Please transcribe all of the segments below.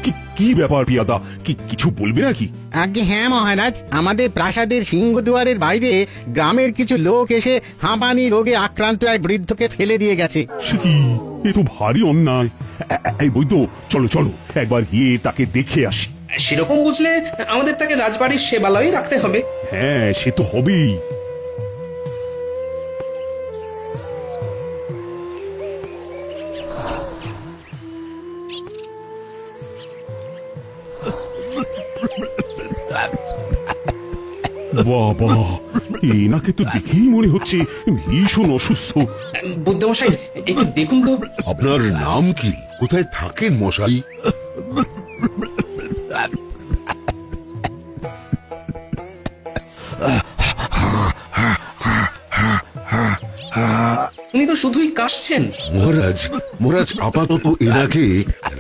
কি কি ব্যাপার পিয়াদা, কিছু বলবে নাকি? আগে হ্যাঁ মহারাজ, আমাদের প্রাসাদের সিংহদুয়ারের বাইরে গ্রামের কিছু লোক এসে হাঁপানি রোগে আক্রান্ত এক বৃদ্ধকে ফেলে দিয়ে গেছে। সে কি, এ তো ভারী অন্যায়। এই বৈদ্য, চলো চলো একবার গিয়ে তাকে দেখে আসি। সেরকম বুঝলে আমাদের তাকে রাজবাড়ির সেবালয়ে রাখতে হবে। হ্যাঁ, সে তো হবেই। বাবা, এনাকে তো দেখেই মনে হচ্ছে ভীষণ অসুস্থ। বুদ্ধমশাই, একটু দেখুন তো। আপনার নাম কি? কোথায় থাকেন মশাই? উনি তো শুধুই কাশছেন। মহারাজ, মহারাজ আপাতত এনাকে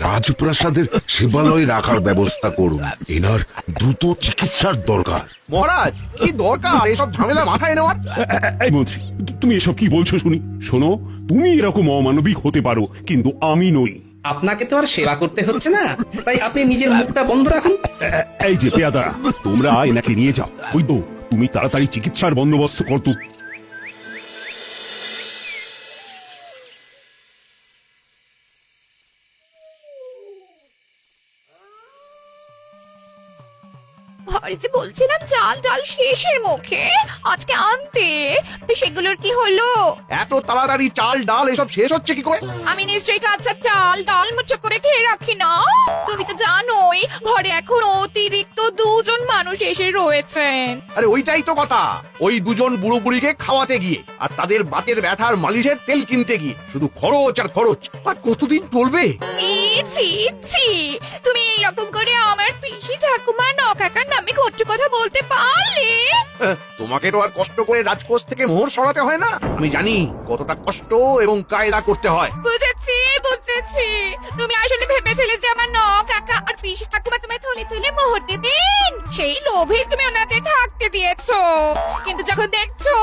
রাজপ্রাসাদের সেবালয়ে রাখার ব্যবস্থা করুন। এনার দ্রুত চিকিৎসার দরকার। মহারাজ, কি দরকার এসব ঝামেলা মাথায় নেওয়ার? এই মন্ত্রী, তুমি এসব কি বলছো শুনি? শোনো, তুমি এরকম অমানবিক হতে পারো, কিন্তু আমি নই। আপনাকে তো আর সেবা করতে হচ্ছে না, তাই আপনি নিজের মুখটা বন্ধ রাখুন। এই যে পেয়াদা, তোমরা এনাকে নিয়ে যাও। ওই তো, তুমি তাড়াতাড়ি চিকিৎসার বন্দোবস্ত করতো। আরে যে বলছিলাম চাল ডাল শেষের মুখে, আজকে আনতে, তো সেগুলোর কি হলো? এত তাড়াতাড়ি চাল ডাল এসব শেষ হচ্ছে কি করে? আমি নিশ্চয়ই কাঁচা চাল ডাল মুঠো করে খেয়ে রাখি না। তুমি তো জানোই ঘরে এখন অতিরিক্ত 2 জন মানুষ এসে রয়েছেন। আরে ওইটাই তো কথা, ওই দুজন বুড়ো বুড়িকে খাওয়াতে গিয়ে আর তাদের বাতের ব্যথার মালিশের তেল কিনতে গিয়ে শুধু খরচ আর খরচ। আর কতদিন চলবে? ছি ছি ছি, তুমি এইরকম করে আমার পিসি ঠাকুমা নকাকার নামে কটু কথা বলতে পারলে? তোমাকে তো আর কষ্ট করে রাজকোষ থেকে মোহর সরাতে হয় না। আমি জানি কতটা কষ্ট এবং কায়দা করতে হয়। বুঝেছি বুঝেছি, তুমি আসলে ভেবেছিলে যে আমার নকাকা আর পিসি ঠাকুমা তোমায় থলে থলে মোহর দেবেন, সেই লোভে তুমি ওনাদের থাকতে দিয়েছো। কিন্তু যখন দেখছো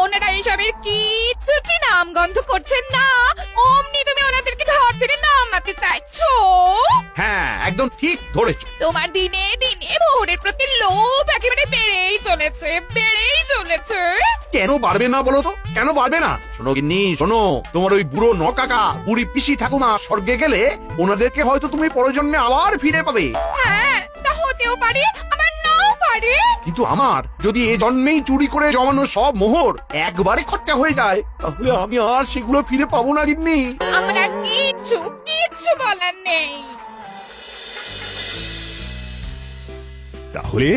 ওনারা এইসবের কিচ্ছুটি নাম গন্ধ করছেন না, অমনি তুমি ওনাদেরকে ঘর থেকে নামাতে চাইছো। হ্যাঁ, একদম ঠিক ধরেছ। তোমার দিনে দিনে মোহরের প্রতি লোভ একেবারে বেড়েই চলেছে, বেড়েই চলেছে। কেন বাড়বে না বলো তো, কেন বাড়বে না? শোনো গিন্নি, শোনো, তোমার ওই বুড়ো নকাকা বুড়ি পিসি ঠাকুমা স্বর্গে গেলে ওনাদেরকে হয়তো তুমি পরজন্মে আবার ফিরে পাবে। হ্যাঁ, তা হতেও পারে, আমার নাও পারে। কিন্তু আমার যদি এ জন্মেই চুরি করে জমানো সব মোহর একবারে খরচা হয়ে যায়, তাহলে আমি আর সেগুলো ফিরে পাবো না গিন্নি। আমার আর কিচ্ছু কিচ্ছু বলার নেই। তাহলে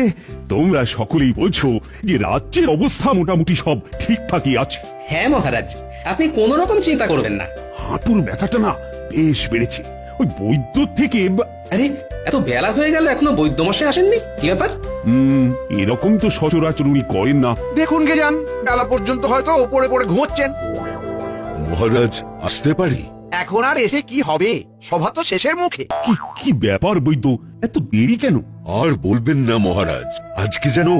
তোমরা সকলেই বলছো যে রাজ্যের অবস্থা মোটামুটি সব ঠিকঠাকই আছে। হ্যাঁ মহারাজ, আপনি কোনো রকম চিন্তা করবেন না। হাঁটুর ব্যথাটা না বেশ বেড়েছে। ওই বৈদ্য থেকে আরে, এত বেলা হয়ে গেল এখনো বৈদ্যমশাই আসেননি, কি ব্যাপার? এরকম তো সচরাচর উনি করেন না। দেখুন কে যান, বেলা পর্যন্ত হয়তো ওপরে পড়ে ঘুমোচ্ছেন। মহারাজ, আসতে পারি? এখন আর এসে কি হবে, সভা তো শেষের মুখে। কি ব্যাপার বৈদ্য, এত দেরি কেন? আর বলবেন না মহারাজ, আজকে যেন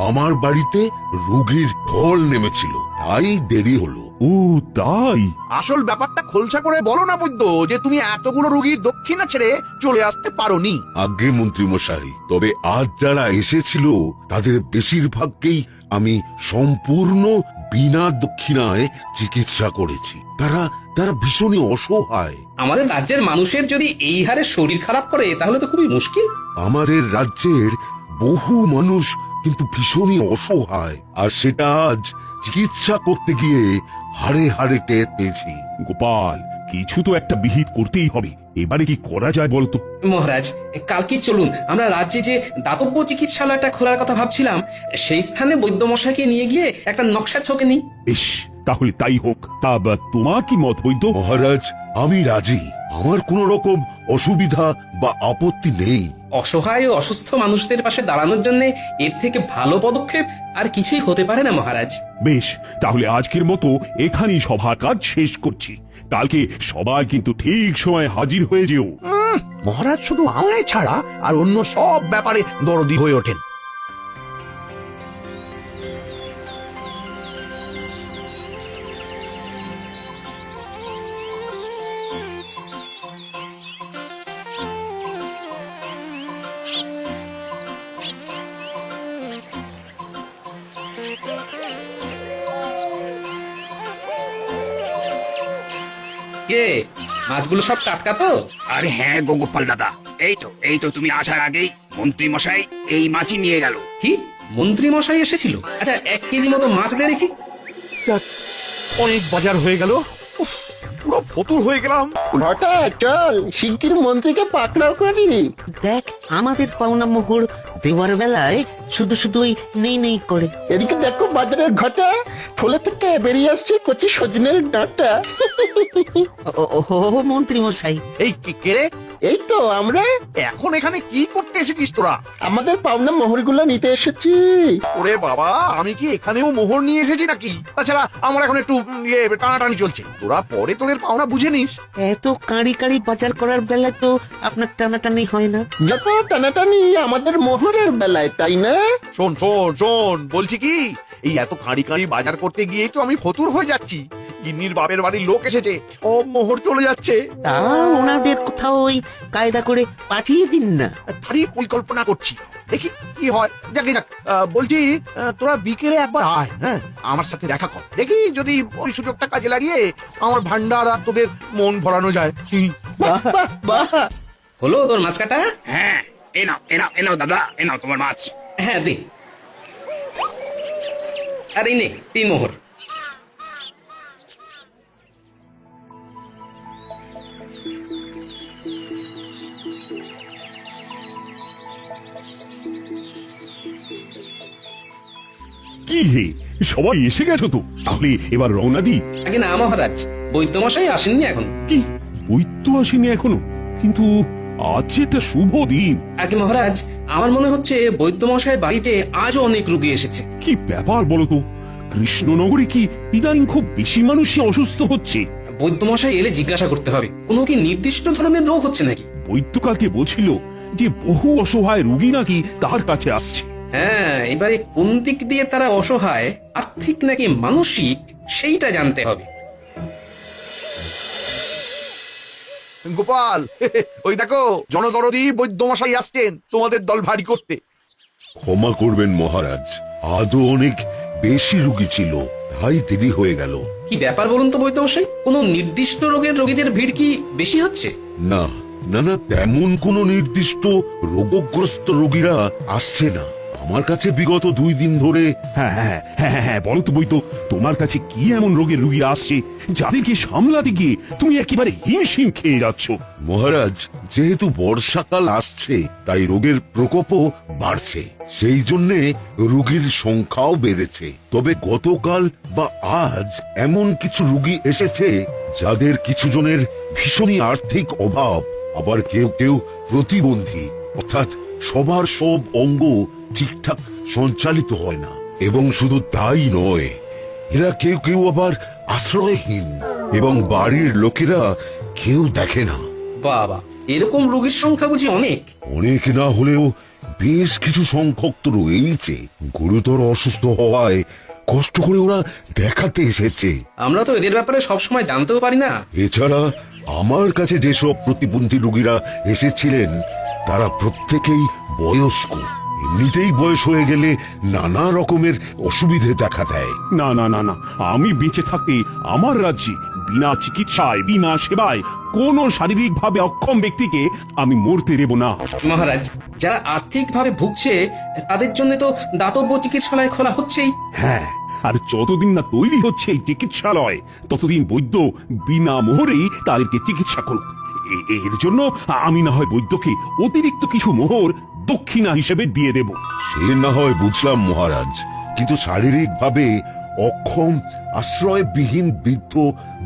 আমার বাড়িতে রোগীর ঢল নেমেছিল, তাই দেরি হলো। ও তাই? আসল ব্যাপারটা খোলসা করে বলো না বৈদ্য, যে তুমি এতগুলো রোগীর দক্ষিণা ছেড়ে চলে আসতে পারোনি। আগে মন্ত্রী মশাই, তবে আজ যারা এসেছিল তাদের বেশিরভাগকেই আমি সম্পূর্ণ বিনা দক্ষিণায় চিকিৎসা করেছি। তারা তারা ভীষণই অসহায়। আমাদের রাজ্যের মানুষের যদি এই হারে শরীর খারাপ করে তাহলে তো খুবই মুশকিল। আমাদের রাজ্যের বহু মানুষ কিন্তু ভীষণই অসহায়, আর সেটা আজ চিকিৎসা করতে গিয়ে হাড়ে হাড়ে টের পেয়েছি। গোপাল, কিছু তো একটা বিহিত করতেই হবে। এবারে কি করা যায় বলতো? মহারাজ, কালকেই চলুন, আমরা রাজ্যে যে দাতব্য চিকিৎসালয়টা খোলার কথা ভাবছিলাম সেই স্থানে বৈদ্যমশাইকে নিয়ে গিয়ে একটা নকশা ছকে নিই। বেশ, তাহলে তাই হোক। তা তোমার কি মত বৈদ্য? মহারাজ, আমি রাজি। আমার কোনো রকম অসুবিধা বা আপত্তি নেই। অসহায় ও অসুস্থ মানুষদের পাশে দাঁড়ানোর জন্য এর থেকে ভালো পদক্ষেপ আর কিছুই হতে পারে না মহারাজ। বেশ, তাহলে আজকের মতো এখানেই সভার কাজ শেষ করছি। কালকে সবাই কিন্তু ঠিক সময় হাজির হয়ে যেও। মহারাজ শুধু আমায় ছাড়া আর অন্য সব ব্যাপারে দরদি হয়ে ওঠেন। কে মাছগুলো সব টাটকা তো? আরে হ্যাঁ গো গোপাল দাদা, এই তো তুমি আসার আগেই মন্ত্রী মশাই এই মাছই নিয়ে গেল। কি মন্ত্রী মশাই এসেছিল? আচ্ছা 1 কেজি মতো মাছ দে দেখি। যাক, অনেক বাজার হয়ে গেল। উফ, পুরো ফতুর হয়ে গেলাম। ঘটা চল শিগগির মন্ত্রীকে পাকড়াও করে নি। দেখ আমাদের পাওনা মোহর দেওয়ার বেলায় শুধু শুধু ওই নেই নেই করে। এদিকে দেখো বাজারের ঘটা থলে থেকে বেরিয়ে আসছে কচি সজনের ডাঁটা। ও মন্ত্রী মশাই, এই কে রে? এই তো আমরা এখন এখানে কি করতে এসেছিস তোরা? আমাদের পাওনা মোহরগুলো নিতে এসেছি। ওরে বাবা, আমি কি এখানেও মোহর নিয়ে এসেছি নাকি? তাছাড়া আমার এখন একটু টানাটানি চলছে। তোরা পরে তোদের পাওনা বুঝে নিস। এত কাঁড়ি কাঁড়ি বাজার করার বেলায় তো আপনার টানাটানি হয় না। যত টানাটানি আমাদের মোহরের বেলায়, তাই না? শোন শোন শোন, বলছি কি, এই এত কাঁড়ি কাঁড়ি বাজার করতে গিয়েই তো আমি ফতুর হয়ে যাচ্ছি। গিন্নির বাপের বাড়ির লোক এসেছে, সব মোহর চলে যাচ্ছে। তা ওনাদের কোথাও ওই কায়দা করে পাঠিয়ে দিন না। তারই পরিকল্পনা করছি, দেখি কি হয়। যাকে যাক, বলছি তোরা বিকেলে একবার আয়, হ্যাঁ আমার সাথে দেখা কর। দেখি যদি ওই সুযোগটা কাজে লাগিয়ে আমার ভান্ডার আর তোদের মন ভরানো যায়। বাহ বাহ বাহ। হলো তোর মাছ কাটা? হ্যাঁ, এনাও দাদা, এনাও তোমার মাছ। হ্যাঁ দে। আর এই নে 3 মোহর। কি হে, সবাই এসে গেছো তো? তাহলে এবার রওনা দি। আগে না মহারাজ, বৈদ্যমশাই আসেননি এখন। কি বৈদ্য আসেনি এখনো? কিন্তু আজ যে একটা শুভ দিন। আগে মহারাজ, আমার মনে হচ্ছে বৈদ্যমশাইয়ের বাড়িতে আজও অনেক রোগী এসেছে। কি ব্যাপার বলো তো? কৃষ্ণনগরে কি ইদানিং খুব বেশি মানুষই অসুস্থ হচ্ছে? বৈদ্যমশাই এলে জিজ্ঞাসা করতে হবে, কোনো কি নির্দিষ্ট ধরনের রোগ হচ্ছে নাকি? বৈদ্য কালকে বলছিল যে বহু অসহায় রোগী নাকি তার কাছে আসছে। হ্যাঁ, এবারে কোন দিক দিয়ে তারা অসহায়, আর্থিক নাকি মানসিক, সেইটা জানতে হবে। গোপাল, ওই দেখো জনদরদি বৈদ্যমশাই আসছেন তোমাদের দল ভারী করতে। ক্ষমা করবেন মহারাজ, আজও অনেক বেশি রোগী ছিল, তাই দেরি হয়ে গেল। কি ব্যাপার বলুন তো বৈদ্যমশাই, কোনো নির্দিষ্ট রোগের রোগীদের ভিড় কি বেশি হচ্ছে? না না না, তেমন কোনো নির্দিষ্ট রোগগ্রস্ত রোগীরা আসছে না আমার কাছে বিগত 2 দিন ধরে। হ্যাঁ হ্যাঁ হ্যাঁ হ্যাঁ হ্যাঁ, বলো তো বৈদ্য, তোমার কাছে কি এমন রোগের রোগীরা আসছে যাদেরকে সামলাতে গিয়ে তুমি একেবারে হিমশিম খেয়ে যাচ্ছ? মহারাজ, যেহেতু বর্ষাকাল আসছে তাই রোগের প্রকোপও বাড়ছে, সেই জন্যে রোগীর সংখ্যাও বেড়েছে। তবে গতকাল বা আজ এমন কিছু রোগী এসেছে যাদের কিছু জনের ভীষণই আর্থিক অভাব, আবার কেউ কেউ প্রতিবন্ধী, অর্থাৎ সবার সব অঙ্গ ঠিকঠাক সঞ্চালিত হয় না। এবং শুধু তাই নয়, এরা কেউ কেউ আবার আশ্রয়হীন এবং বাড়ির লোকেরা কেউ দেখে না। বাবা, এরকম রোগীর সংখ্যা বুঝি অনেক? অনেক না হলেও বেশ কিছু সংখ্যক তো রয়েছে। গুরুতর অসুস্থ হওয়ায় কষ্ট করে ওরা দেখাতে এসেছে। আমরা তো এদের ব্যাপারে সবসময় জানতেও পারি না। এছাড়া আমার কাছে যেসব প্রতিবন্ধী রোগীরা এসেছিলেন তারা প্রত্যেকেই বয়স্ক। এমনিতেই বয়স হয়ে গেলে নানা রকমের অসুবিধে দেখা দেয়। না না না না, আমি বেঁচে থাকতে আমার রাজ্যে বিনা চিকিৎসায় বিনা সেবায় কোন শারীরিকভাবে অক্ষম ব্যক্তিকে আমি মরতে দেব না। মহারাজ, যারা আর্থিকভাবে ভুগছে তাদের জন্য তো দাতব্য চিকিৎসালয় খোলা হচ্ছেই। হ্যাঁ, আর যতদিন না তৈরি হচ্ছে এই চিকিৎসালয় ততদিন বৈদ্য বিনা মোহরেই তাদেরকে চিকিৎসা করুক। এর জন্য আমি না হয় বৈদ্যকে অতিরিক্ত কিছু মোহর দক্ষিণা হিসেবে দিয়ে দেব। সে না হয় বুঝলাম মহারাজ, কিন্তু শারীরিকভাবে অক্ষম আশ্রয়বিহীন বৃদ্ধ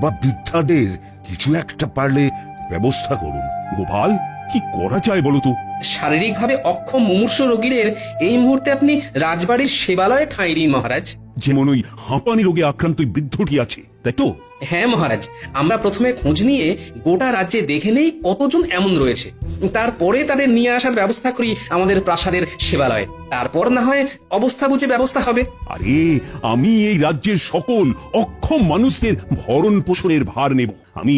বা বৃদ্ধাদের কিছু একটা পারলে ব্যবস্থা করুন। গোপাল, কি করা যায় বলো তো? শারীরিকভাবে অক্ষম মুমূর্ষ রোগীদের এই মুহূর্তে আপনি রাজবাড়ির সেবালয়ে ঠাঁই দিন মহারাজ। যেমন ওই হাঁপানি রোগে আক্রান্ত ওই বৃদ্ধটি আছে, তাই তো? হ্যাঁ মহারাজ, আমরা প্রথমে খোঁজ নিয়ে গোটা রাজ্যে দেখে নেই কতজন এমন রয়েছে, তারপরে তাদের নিয়ে আসার ব্যবস্থা করি আমাদের প্রাসাদের সেবালয়ে। তারপর না হয় অবস্থা বুঝে ব্যবস্থা হবে। আরে, আমি এই রাজ্যের সকল অক্ষম মানুষদের ভরণ পোষণের ভার নেব। আমি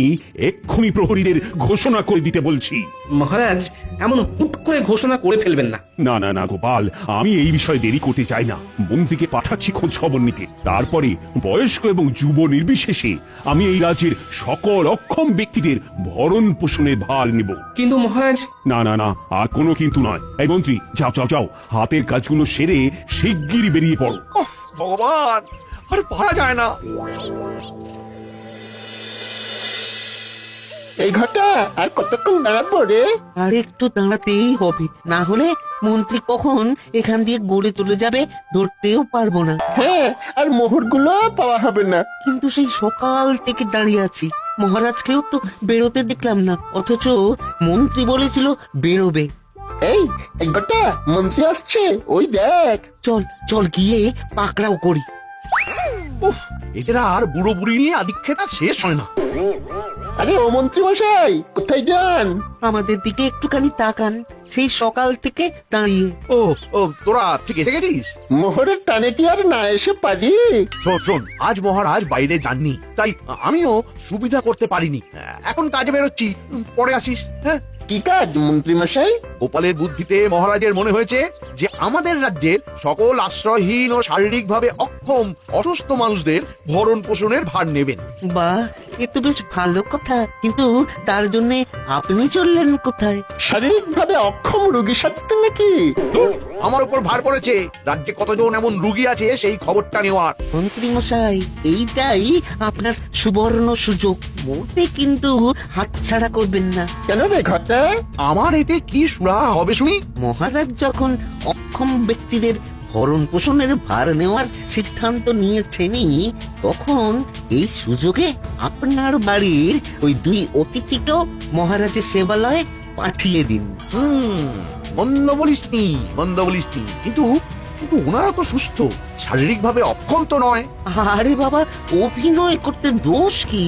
এক্ষুনি প্রহরীদের ঘোষণা করে দিতে বলছি। মহারাজ, এমন হুট করে ঘোষণা করে ফেলবেন না। না না না গোপাল, আমি এই বিষয়ে দেরি করতে চাই না। মন্ত্রীকে পাঠাচ্ছি খোঁজ খবর নিতে। তারপরে বয়স্ক এবং যুব নির্বিশেষে আমি এই রাজ্যের সকল অক্ষম ব্যক্তিদের ভরণ পোষণের ভার নেব। কিন্তু মহারাজ, না না না, আর কোনো কিন্তু নয়। এই মন্ত্রী, যাও যাও যাও, হাতের কাজগুলো সেরে শিগগিরই বেরিয়ে পড়ো। ওহ, ভগবান, আর পারা যায় না। এই ঘটা আর কতক্ষণ দাঁড়াবো রে? আর একটু দাঁড়াতেই হবে, না হলে মন্ত্রী কখন এখান দিয়ে গড়ে চলে যাবে ধরতেও পারবো না। হ্যাঁ, আর মোহরগুলো পাওয়া হবে না। কিন্তু সেই সকাল থেকে দাঁড়িয়ে আছি, মহারাজকেও তো বেরোতে দেখলাম না, অথচ মন্ত্রী বলেছিল বেরোবে। এই এই ঘটা, মন্ত্রী আসছে, ওই দেখ। চল চল গিয়ে পাকড়াও করি। উফ, এদের আর বুড়ো বুড়ি নিয়ে আদিক্ষেতা শেষ হয় না। আরে ও মন্ত্রী মশাই, কোথায় যান? আমাদের দিকে একটুখানি তাকান, সেই সকাল থেকে দাঁড়িয়ে। ও ও, তোরা ঠিক এসে গেছিস? মোহরের টানে কি আর না এসে পারি? শোন শোন, আজ মহারাজ বাইরে যাননি, তাই আমিও সুবিধা করতে পারিনি। এখন কাজে বেরোচ্ছি, পরে আসিস। হ্যাঁ, কি কাজ মন্ত্রী মশাই? গোপালের বুদ্ধিতে মহারাজের মনে হয়েছে যে আমাদের রাজ্যের সকল আশ্রয়হীন ও শারীরিকভাবে অক্ষম অসুস্থ মানুষদের ভরণ পোষণের ভার নেবেন। বাহ, এ তো বেশ ভালো কথা, কিন্তু তার জন্য আপনি চললেন কোথায়? শারীরিক ভাবে অক্ষম রোগীর সাথে নাকি? ধুর, আমার উপর ভার পড়েছে রাজ্যে কতজন এমন রুগী আছে সেই খবরটা নেওয়ার। মন্ত্রী মশাই, এইটাই আপনার সুবর্ণ সুযোগ, মোটে কিন্তু হাতছাড়া করবেন না। কেন রে ঘটা? আমার এতে কি সুরাহা হবে শুনি? মহারাজ যখন অক্ষম ব্যক্তিদের ভরণ পোষণের ভার নেওয়ার সিদ্ধান্ত নিয়েছেনই, তখন এই সুযোগে আপনার বাড়ির ওই 2 অতিথিকেও মহারাজের সেবালয়ে পাঠিয়ে দিন। মন্দ বলিসনি, মন্দ বলিসনি, কিন্তু কিন্তু ওনারা তো সুস্থ, শারীরিকভাবে অক্ষম তো নয়। আরে বাবা, অভিনয় করতে দোষ কি?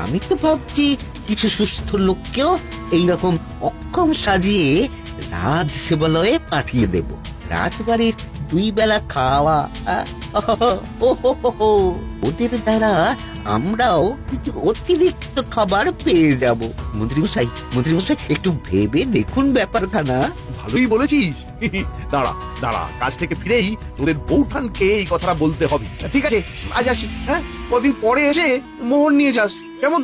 আমি তো ভাবছি কিছু সুস্থ লোককেও এইরকম অক্ষম সাজিয়ে রাজ সেবালয়ে পাঠিয়ে দেব। রাজবাড়ির 2 বেলা খাওয়া, ওদের দ্বারা আমরাও কিছু অতিরিক্ত খাবার পেয়ে যাব। মন্ত্রী মশাই একটু ভেবে দেখুন ব্যাপারখানা। ভালোই বলেছিস। দাঁড়া দাঁড়া, কাজ থেকে ফিরেই তোদের বউঠানকে এই কথাটা বলতে হবে। ঠিক আছে, আজ আসি। হ্যাঁ, কদিন পরে এসে মোহর নিয়ে যাস, কেমন?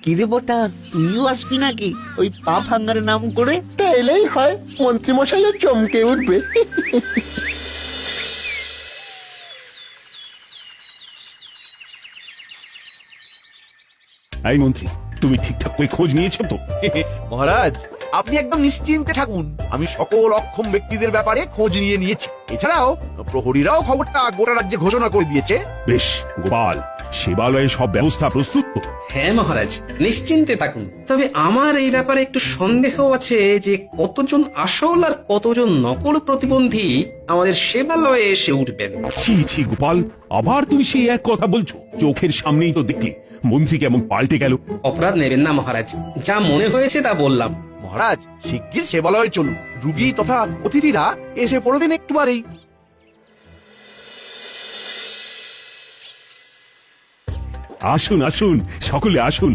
কিরে বটা, তুইও আসবি নাকি ওই পা ভাঙার নাম করে? তা এলেই হয়, মন্ত্রী মশাইও চমকে উঠবে। এই মন্ত্রী, তুমি ঠিকঠাক করে খোঁজ নিয়েছো তো? মহারাজ, আপনি একদম নিশ্চিন্তে থাকুন, আমি সকল অক্ষম ব্যক্তিদের ব্যাপারে খোঁজ নিয়েছি। এছাড়াও প্রহরীরাও খবরটা গোটা রাজ্যে ঘোষণা করে দিয়েছে। বেশ গোপাল, সেবালয়ে সব ব্যবস্থা প্রস্তুত তো? হ্যাঁ মহারাজ, নিশ্চিন্তে থাকুন। তবে আমার এই ব্যাপারে একটু সন্দেহ আছে যে কতজন আসল আর কতজন নকল প্রতিবন্ধী আমাদের সেবালয়ে এসে উঠবেন। ছি ছি গোপাল, আবার তুমি সেই এক কথা বলছো? চোখের সামনেই তো দেখলি মন্ত্রী কেমন পাল্টে গেল। অপরাধ নেবেন না মহারাজ, যা মনে হয়েছে তা বললাম। মহারাজ, শিগগির সেবালয়ে চলুন, রুগী তথা অতিথিরা এসে পড়বেন একটু বারেই। আসুন আসুন, সকলে আসুন।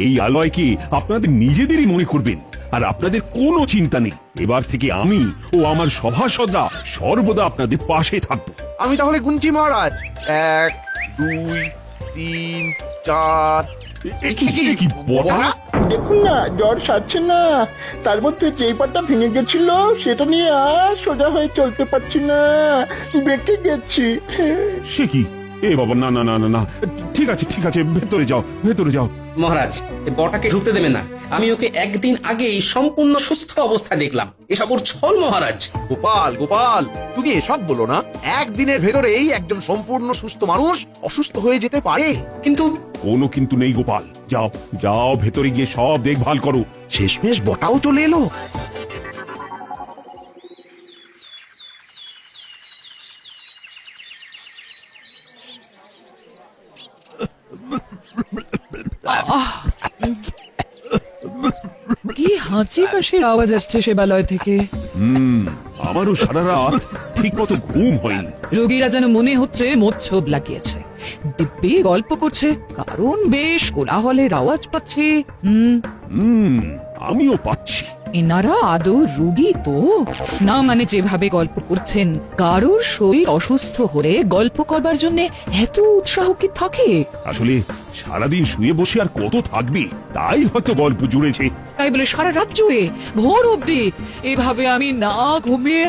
এই আলয়কে আপনাদের নিজেদেরই মনে করবেন, আর আপনাদের কোনো চিন্তা নেই। এবার থেকে আমি ও আমার সভাসদরা সর্বদা আপনাদের পাশে থাকবো। আমি তাহলে গুনছি মহারাজ, 1 2 3 4। এ কি বটা? দেখুন না, জ্বর সারছে না, তার মধ্যে যেই পাটা ভেঙে গেছিল সেটা নিয়ে আর সোজা হয়ে চলতে পারছি না, বেঁকে গেছি। সে কি? এ বাবা, না না না না না, ঠিক আছে ঠিক আছে, ভেতরে যাও ভেতরে যাও। মহারাজ, এই বটাকে ঢুকতে দেবেন না। আমি ওকে একদিন আগেই সম্পূর্ণ সুস্থ অবস্থায় দেখলাম। এসব ওর ছল মহারাজ। গোপাল গোপাল, তুমি এসব বলো না। একদিনের ভেতরেই একজন সম্পূর্ণ সুস্থ মানুষ অসুস্থ হয়ে যেতে পারে। কিন্তু কোনো কিন্তু নেই গোপাল, যাও যাও ভেতরে গিয়ে সব দেখভাল করো। শেষমেশ বটাও চলে এলো। কি হাঁচি কাশির আওয়াজ আসছে সেবালয় থেকে। আমারও সারা রাত ঠিক মতো ঘুম হয়নি। রোগীরা যেন মনে হচ্ছে মোচ্ছব লাগিয়েছে। দিব্যি গল্প করছে, কারণ বেশ কোলাহলের আওয়াজ পাচ্ছে। আমিও পাচ্ছি। এনারা আদৌ রুগী তো না? মানে যেভাবে গল্প করছেন, কারোর শরীর অসুস্থ হলে গল্প করবার জন্য এত উৎসাহ কি থাকে? আসলে সারাদিন শুয়ে বসে আর কত থাকবি, তাই হয়তো গল্প জুড়েছে। তাই বলে সারা রাত জুড়ে ভোর অবধি এভাবে আমি না ঘুমিয়ে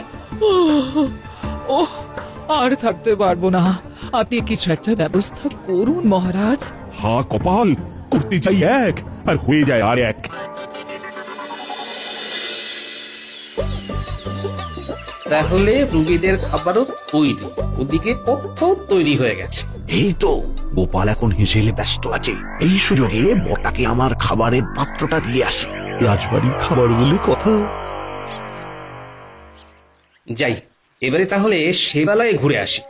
ওহ আর থাকতে পারবো না। আপনি কিছু একটা ব্যবস্থা করুন মহারাজ। হা কপাল, করতে চাই এক আর হয়ে যায় আর এক। তাহলে রুগীদের খাবারও তৈরি, ওদিকে পথ্য তৈরি হয়ে গেছে। এই তো গোপাল এখন হেসেলে ব্যস্ত আছে, এই সুযোগে বটাকে আমার খাবারের পাত্রটা দিয়ে আসি। রাজবাড়ির খাবার বলে কথা। যাই, এবারে তাহলে সেবালয়ে ঘুরে আসি।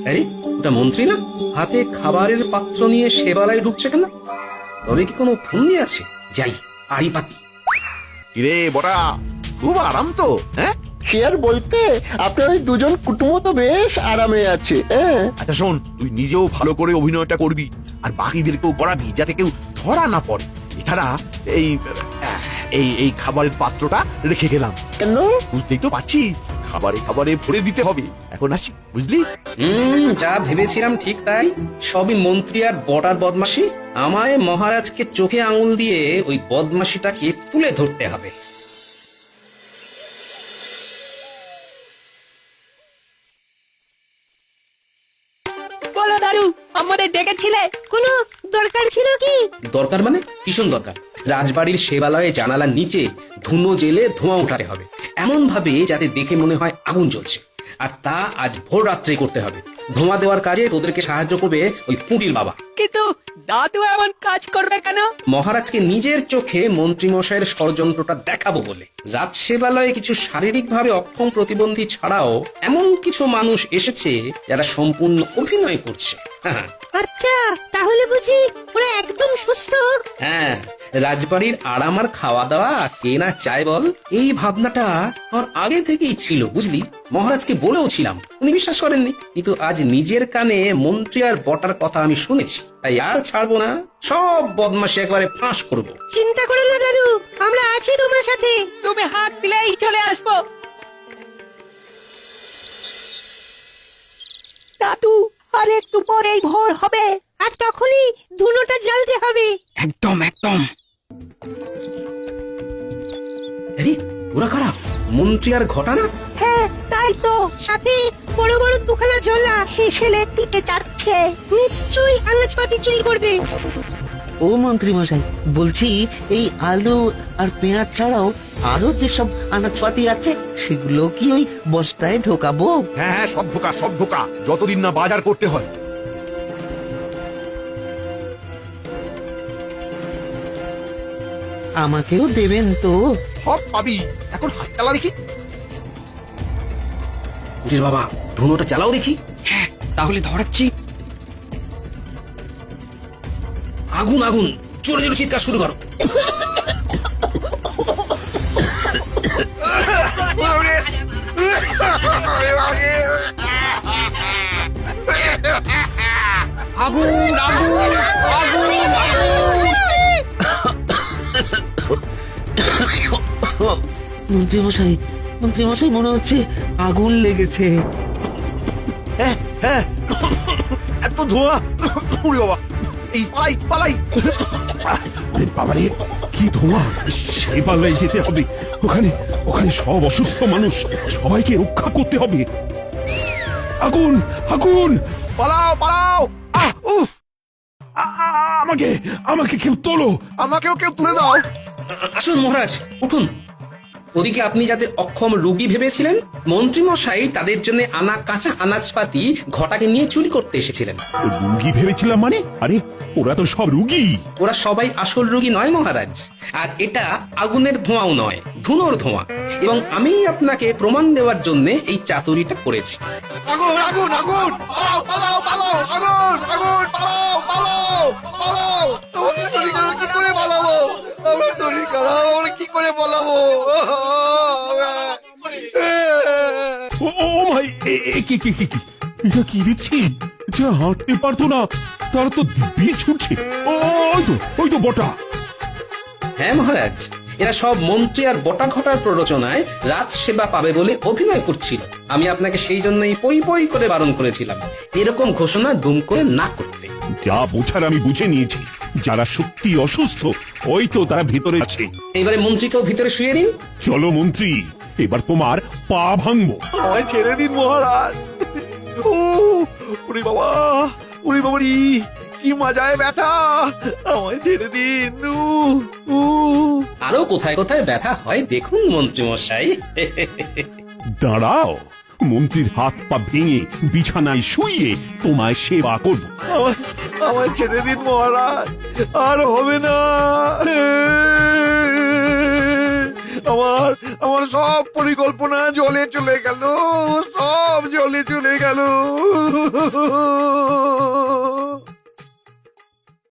আরে ওটা মন্ত্রী না? হাতে খাবারের পাত্র নিয়ে সেবালয়ে ঢুকছে কেন? তবে কি কোনো ফন্দি আছে? যাই, আড়ি পাতি। রে বটা, খুব আরাম তো? হ্যাঁ, সে আর বলতে, আপনার ওই দুজন কুটুম্ব তো বেশ আরামে আছে। হ্যাঁ, আচ্ছা শোন, তুই নিজেও ভালো করে অভিনয়টা করবি আর বাকিদেরকেও করাবি, যাতে কেউ ধরা না পড়ে। এছাড়া এই এই এই খাবারের পাত্রটা রেখে গেলাম। কেন? বুঝতেই তো পারছিস, খাবারে খাবারে ভরে দিতে হবে। এখন আসি, বুঝলি? যা ভেবেছিলাম ঠিক তাই। সবই মন্ত্রী আর বটার বদমাশি। আমায় মহারাজকে চোখে আঙুল দিয়ে ওই বদমাশিটাকে তুলে ধরতে হবে। বলো দাদু, আমাদের ডেকেছিলে? কোনো দরকার ছিল কি? দরকার মানে ভীষণ দরকার। রাজবাড়ির সেবালয়ে জানালার নিচে ধুনো জেলে ধোঁয়া উঠাতে হবে, এমন ভাবে যাতে দেখে মনে হয় আগুন জ্বলছে। আর তা আজ ভোর রাত্রে করতে হবে। ধোঁয়া দেওয়ার কাজে তোদেরকে সাহায্য করবে ওই পুঁটির বাবা। কিন্তু দাদু এমন কাজ করবে কেন? মহারাজকে নিজের চোখে মন্ত্রী মশাইয়ের ষড়যন্ত্রটা দেখাবো বলে। রাজ সেবালয়ে কিছু শারীরিকভাবে অক্ষম প্রতিবন্ধী ছাড়াও এমন কিছু মানুষ এসেছে যারা সম্পূর্ণ অভিনয় করছে। হ্যাঁ আচ্ছা, তাহলে বুঝি ওরা একদম সুস্থ? হ্যাঁ, রাজবাড়ির আরাম আর খাওয়া দাওয়া কে না চায় বল? এই ভাবনাটা আমার আগে থেকেই ছিল, বুঝলি? মহারাজকে বলেও ছিলাম, উনি বিশ্বাস করেননি। কিন্তু আজ নিজের কানে মন্ত্রী আর বটার কথা আমি শুনেছি, তাই আর ছাড়বো না। সব বদমাশি একবারে ফাঁস করবো। চিন্তা করো না দাদু, আমরা আছি তোমার সাথে। তুমি হাত দিলেই চলে আসবো। দাদু, আর একটু পরেই ভোর হবে, আর তখনই ধুনোটা জ্বালতে হবে। একদম একদম। আরে ওরা কারা? মন্ত্রী আর ঘটানা? হ্যাঁ তাই তো, সাথে বড় বড় দুখানা ঝোলা হেসেলে দিতে যাচ্ছে। নিশ্চয়ই আনাজপাতি চুরি করবে। ও মন্ত্রী মশাই, বলছি এই আলু আর পেঁয়াজ ছাড়াও আরো যেসব আনাজপাতি আছে সেগুলো কি ওই বস্তায় ঢোকাবো? হ্যাঁ হ্যাঁ, সব ঢোকা, সব ঢোকা, যতদিন না বাজার করতে হয়। আমাকেও দেবেন তো? সব পাবি, এখন হাত চালা দেখি। পুটির বাবা, ধুনোটা চালাও দেখি। হ্যাঁ, তাহলে ধরাচ্ছি। আগুন আগুন, জোরে জোরে চিৎকার শুরু করো। আগুন আগুন আগুন আগুন। মন্ত্রী মশাই মনে হচ্ছে আগুন লেগেছে। হ্যাঁ হ্যাঁ, এত ধোঁয়া, উড়ে বাবা, এই পালাই পালাই। আরে বাবারে, কি ধোঁয়া! সেবালয়ে যেতে হবে, ওখানে ওখানে সব অসুস্থ মানুষ, সবাইকে রক্ষা করতে হবে। আগুন আগুন! পালাও পালাও। উফ, আমাকে আমাকে কেউ তোলো। আমাকেও কেউ তুলে দাও। আসুন মহারাজ, উঠুন। ওদিকে আপনি যাদের অক্ষম রোগী ভেবেছিলেন, মন্ত্রী মশাই তাদের জন্য আনা কাঁচা আনাজপাতি ঘটাকে নিয়ে চুরি করতে এসেছিলেন। রুগী ভেবেছিলাম মানে? আরে ওরা তো সব রুগী। ওরা সবাই আসল রোগী নয় মহারাজ, আর এটা আগুনের ধোঁয়াও নয়, ধুনোর ধোঁয়া। এবং আমি আপনাকে প্রমাণ দেওয়ার জন্য এই চাতুরিটা করেছি। আগুন আগুন আগুন, পালাও পালাও পালাও, আগুন আগুন, পালাও পালাও পালাও। আমাকে চুরি করো, কি করে পালাবো? আমাকে চুরি করো, আমরা কি করে পালাবো? ও ভাই কি কি কি কি এটা কি দিচ্ছি যা হাঁটতে পারতো না তারা তো দিব্যি ছুটছে ওই তো বটা। হ্যাঁ মহারাজ, এরা সব মন্ত্রী আর বটা ঘটার প্ররোচনায় রাজ সেবা পাবে বলে অভিনয় করছিল। আমি আপনাকে সেই জন্যই পই পই করে বারণ করেছিলাম এরকম ঘোষণা দুম করে না করতে। যা বোঝার আমি বুঝে নিয়েছি, যারা সত্যি অসুস্থ ওই তো তারা ভিতরে আছে। এইবারে মন্ত্রীকেও ভিতরে শুয়ে দিন। চলো মন্ত্রী, এবার তোমার পা ভাঙবো। আমায় ছেড়ে দিন মহারাজ। ওরে বাবা, ওরে বাবারি, কি মজায় ব্যথা, আমায় ছেড়ে দিন। আরো কোথায় কোথায় ব্যথা হয় দেখুন মন্ত্রী মশাই। দাঁড়াও, মন্ত্রীর হাত পা ভেঙে বিছানায় শুইয়ে তোমায় সেবা করব। আমায় ছেড়ে দিন মহারাজ, আর হবে না। আমার সব পরিকল্পনা জলে চলে গেল, সব জলে চলে গেল।